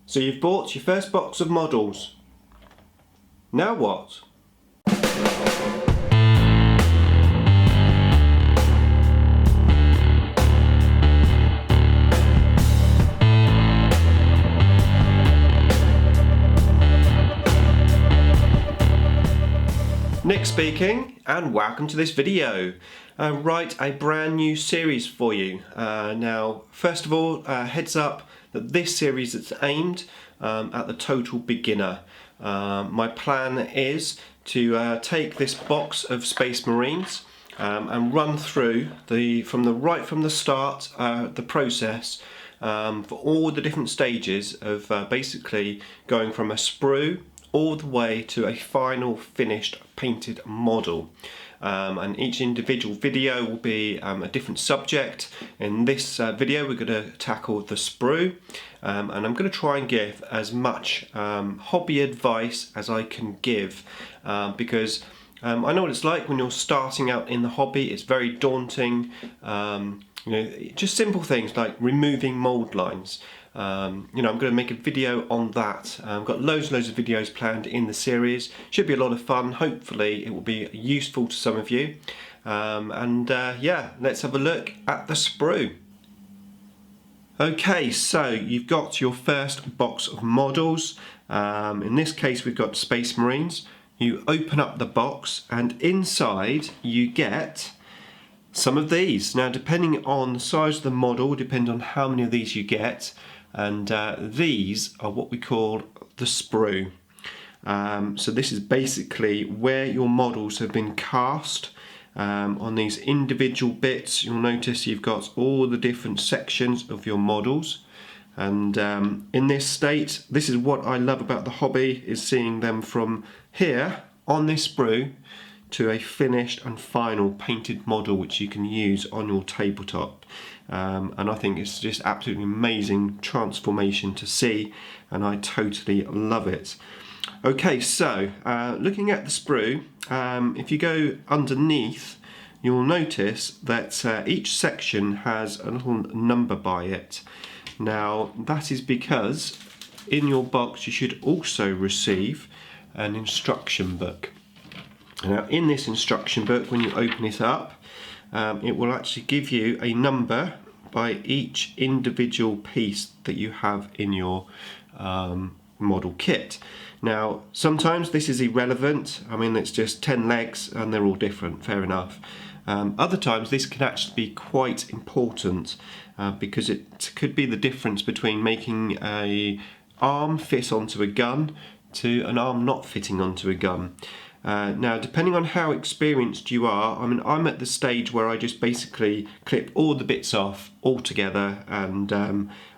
So you've bought your first box of models. Now what? Nick speaking, and welcome to this video. Right, a brand new series for you. Now, first of all, heads up that this series is aimed at the total beginner. My plan is to take this box of Space Marines and run through from the start the process for all the different stages of basically going from a sprue all the way to a final finished painted model. And each individual video will be a different subject. In this video we're going to tackle the sprue, and I'm going to try and give as much hobby advice as I can give, because I know what it's like when you're starting out in the hobby. It's very daunting. You know, just simple things like removing mold lines. You know, I'm going to make a video on that. I've got loads of videos planned in the series. Should be a lot of fun. Hopefully it will be useful to some of you. Yeah, let's have a look at the sprue. Okay, so you've got your first box of models. In this case we've got Space Marines. You open up the box and inside you get some of these. Now, depending on the size of the model, depends on how many of these you get. And these are what we call the sprue. So this is basically where your models have been cast on these individual bits. You'll notice you've got all the different sections of your models. And in this state, this is what I love about the hobby, is seeing them from here on this sprue to a finished and final painted model which you can use on your tabletop. And I think it's just absolutely amazing transformation to see, and I totally love it. Okay, so looking at the sprue, if you go underneath, you'll notice that each section has a little number by it. Now, that is because in your box you should also receive an instruction book. Now, in this instruction book, when you open it up, it will actually give you a number by each individual piece that you have in your model kit. Now, sometimes this is irrelevant. I mean, it's just 10 legs and they're all different, fair enough. Other times this can actually be quite important because it could be the difference between making an arm fit onto a gun to an arm not fitting onto a gun. Now, depending on how experienced you are, I mean, I'm at the stage where I just basically clip all the bits off all together, and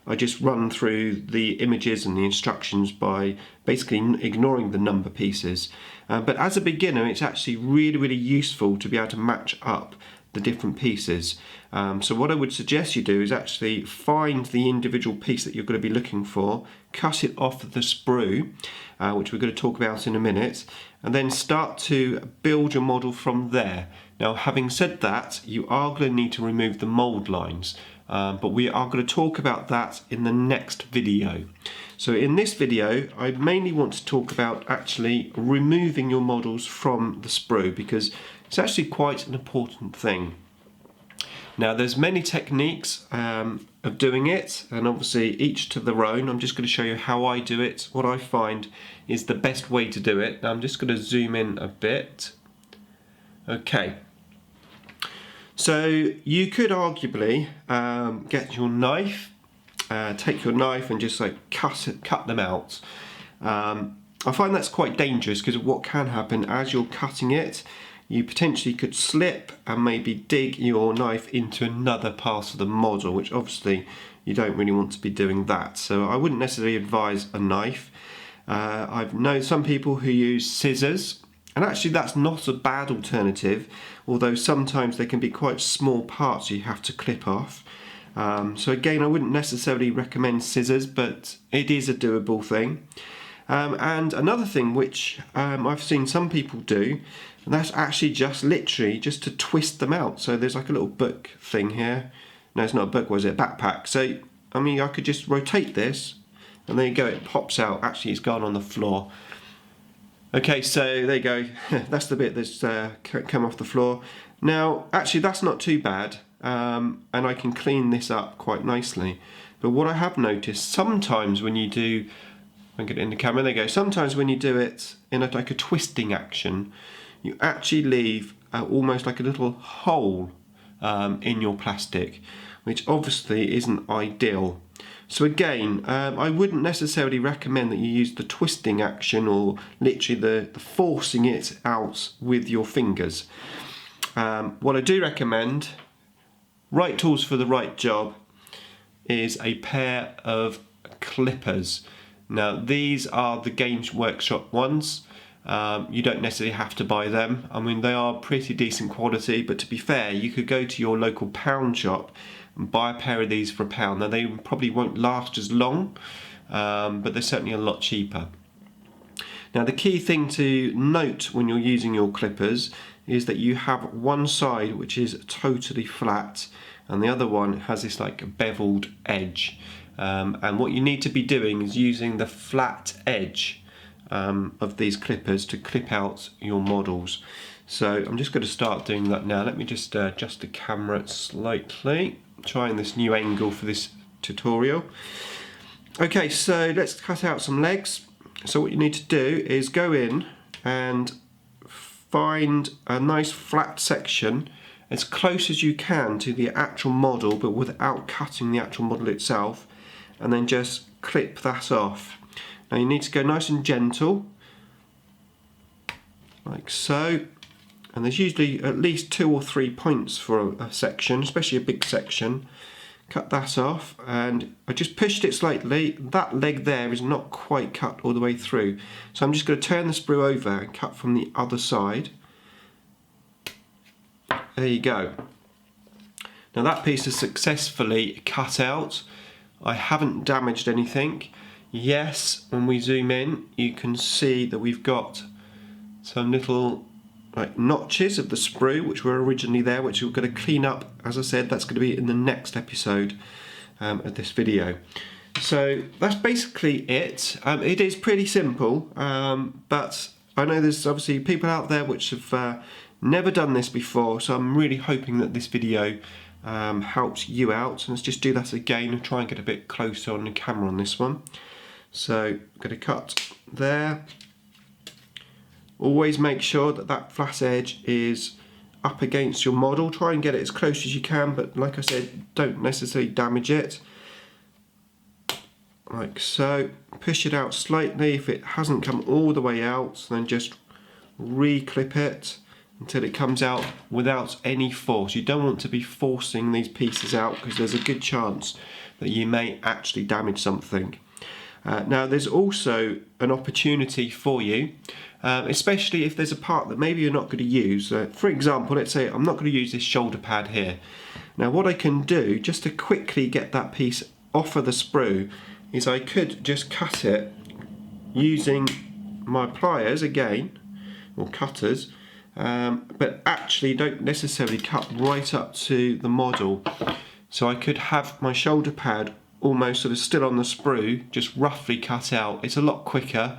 I just run through the images and the instructions by basically ignoring the number pieces. But as a beginner, it's actually really useful to be able to match up the different pieces. So what I would suggest you do is actually find the individual piece that you're going to be looking for, cut it off the sprue, which we're going to talk about in a minute, and then start to build your model from there. Now, having said that, you are going to need to remove the mold lines, but we are going to talk about that in the next video. So in this video, I mainly want to talk about actually removing your models from the sprue, because it's actually quite an important thing. Now, there's many techniques of doing it, and obviously each to their own. I'm just going to show you how I do it, what I find is the best way to do it. Now, I'm just going to zoom in a bit. Okay. So you could arguably get your knife, take your knife and just like cut them out. I find that's quite dangerous because what can happen as you're cutting it, you potentially could slip and maybe dig your knife into another part of the model, which obviously you don't really want to be doing that. So I wouldn't necessarily advise a knife. I've known some people who use scissors, and actually that's not a bad alternative, although sometimes they can be quite small parts you have to clip off. So again, I wouldn't necessarily recommend scissors, but it is a doable thing. And another thing which I've seen some people do, and that's actually just literally just to twist them out. So there's like a little book thing here. No, it's not a book, was it? A backpack. So, I mean, I could just rotate this and there you go, it pops out. Actually, it's gone on the floor. Okay, so there you go. That's the bit that's come off the floor. Now, actually, that's not too bad, and I can clean this up quite nicely. But what I have noticed, sometimes when you do, I'll get it in the camera, there you go. Sometimes when you do it in like a twisting action, you actually leave almost like a little hole in your plastic, which obviously isn't ideal. So again, I wouldn't necessarily recommend that you use the twisting action or literally the forcing it out with your fingers. What I do recommend, right tools for the right job, is a pair of clippers. Now these are the Games Workshop ones. You don't necessarily have to buy them. I mean, they are pretty decent quality, but to be fair, you could go to your local pound shop and buy a pair of these for £1. Now they probably won't last as long, but they're certainly a lot cheaper. Now the key thing to note when you're using your clippers is that you have one side which is totally flat and the other one has this like beveled edge. And what you need to be doing is using the flat edge of these clippers to clip out your models. So I'm just going to start doing that now. Let me just adjust the camera slightly, trying this new angle for this tutorial. Okay, so let's cut out some legs. So what you need to do is go in and find a nice flat section as close as you can to the actual model, but without cutting the actual model itself, and then just clip that off. Now you need to go nice and gentle, like so, and there's usually at least 2 or 3 points for a section, especially a big section. Cut that off, and I just pushed it slightly. That leg there is not quite cut all the way through, so I'm just going to turn the sprue over and cut from the other side. There you go. Now that piece is successfully cut out. I haven't damaged anything. Yes, when we zoom in, you can see that we've got some little like notches of the sprue which were originally there, which we're going to clean up. As I said, that's going to be in the next episode of this video. So that's basically it. It is pretty simple, but I know there's obviously people out there which have never done this before, so I'm really hoping that this video helps you out. So let's just do that again and try and get a bit closer on the camera on this one. So I'm going to cut there. Always make sure that that flat edge is up against your model. Try and get it as close as you can, but like I said, don't necessarily damage it. Like so. Push it out slightly. If it hasn't come all the way out, then just re-clip it until it comes out without any force. You don't want to be forcing these pieces out because there's a good chance that you may actually damage something. Now there's also an opportunity for you, especially if there's a part that maybe you're not going to use. For example, let's say I'm not going to use this shoulder pad here. Now what I can do, just to quickly get that piece off of the sprue, is I could just cut it using my pliers again, or cutters, but actually don't necessarily cut right up to the model. So I could have my shoulder pad almost sort of still on the sprue, just roughly cut out. It's a lot quicker,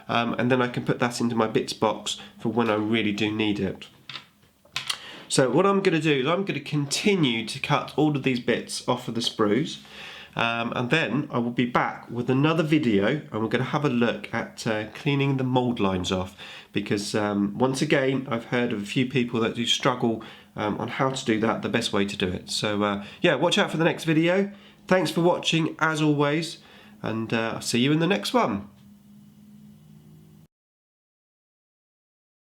and then I can put that into my bits box for when I really do need it. So what I'm going to do is I'm going to continue to cut all of these bits off of the sprues, and then I will be back with another video, and we're going to have a look at cleaning the mould lines off, because once again I've heard of a few people that do struggle on how to do that, the best way to do it. So yeah, watch out for the next video. Thanks for watching as always, and I'll see you in the next one.